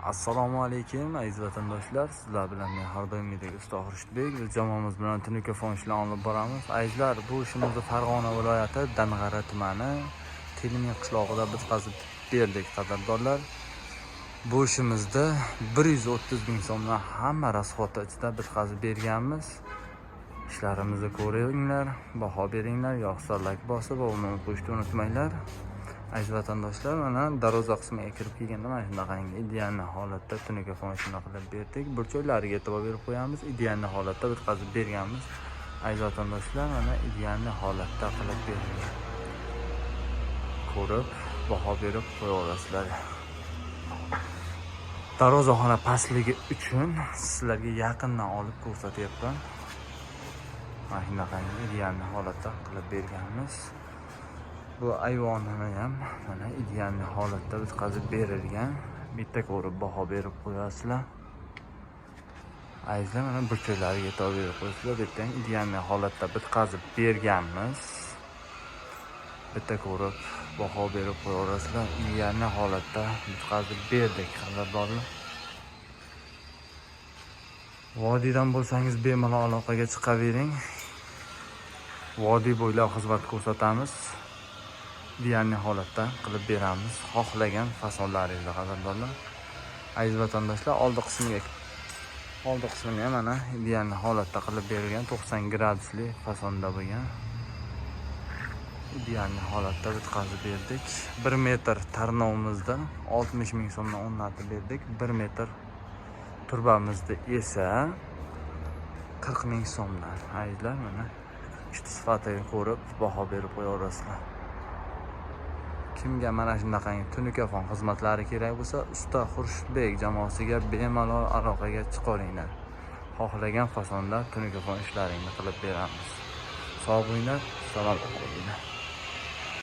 Assalomu alaykum aziz vatandoshlar. Sizlar bilan men har doimgidek usta Xurshidbek va jamoamiz bilan tunuka ishlarni olib boramiz. Azizlar, bu ishimizni Farg'ona viloyati Dang'ara tumani Telimin qishlog'ida bitkazib berdik qadrdonlar. Bu ishimizda 130 ming so'mdan hamma rasxoti ichida bitkazib berganmiz. İşlerimizi ko'ringlar, baho beringlar, yoqsa like bosib va uni qo'yishni unutmanglar. Aziz vatandoshlar, mana darvoza qismiga kirib kelganda mana shunaqangi ideal holatda tunuka fonishini qilib berdik. Burchoylariga e'tibor berib qo'yamiz. Ideal holatda bitkazib berganmiz. Aziz vatandoshlar, mana ideal holatda qilib berdik. Ko'rib, baho berib qo'ya olasizlar. Darvozaxona pastligi uchun sizlarga yaqindan olib ko'rsatyapman. Mana shunaqangi ideal holatda qilib berganmiz. Bu ayvonini ham mana ideal holatda bitkazib berilgan. Bitta ko'rib baho berib qo'yasizlar. Azizlar, mana burchoylariga e'tibor berib qo'yasizlar. Bitta ideal holatda bitkazib berganmiz. Bitta ko'rib baho berib qo'yasizlar. Ideal holatda bitkazib berdik qadrdonlar. Vodiydan bo'lsangiz bemalol aloqaga chiqavering. Vodiy bo'ylab xizmat ko'rsatamiz. Ideal holatda qilib beramiz. Xohlagan fasonlaringizni qadrdonlar. Aziz vatandoshlar, oldi qismiga mana ideal holatda qilib berilgan 90 gradusli fasonda bo'lgan. Ideal holatda bitkazib berdik. 1 metr tarnovimizda 60 ming so'mdan o'rnatib berdik. 1 metr turbamizda esa 40 ming so'mdan. Azizlar, mana ishchi sifatini ko'rib baho berib qo'yaverasizlar. Kimga mana shunaqangi tunuka xizmatlari kerak bo'lsa, usta Xurshidbek jamoasiga bemalol aloqaga chiqaringlar. Xohlagan fasonda tunuka ishlaringni qilib beramiz. Sog' bo'linglar, salomat bo'linglar.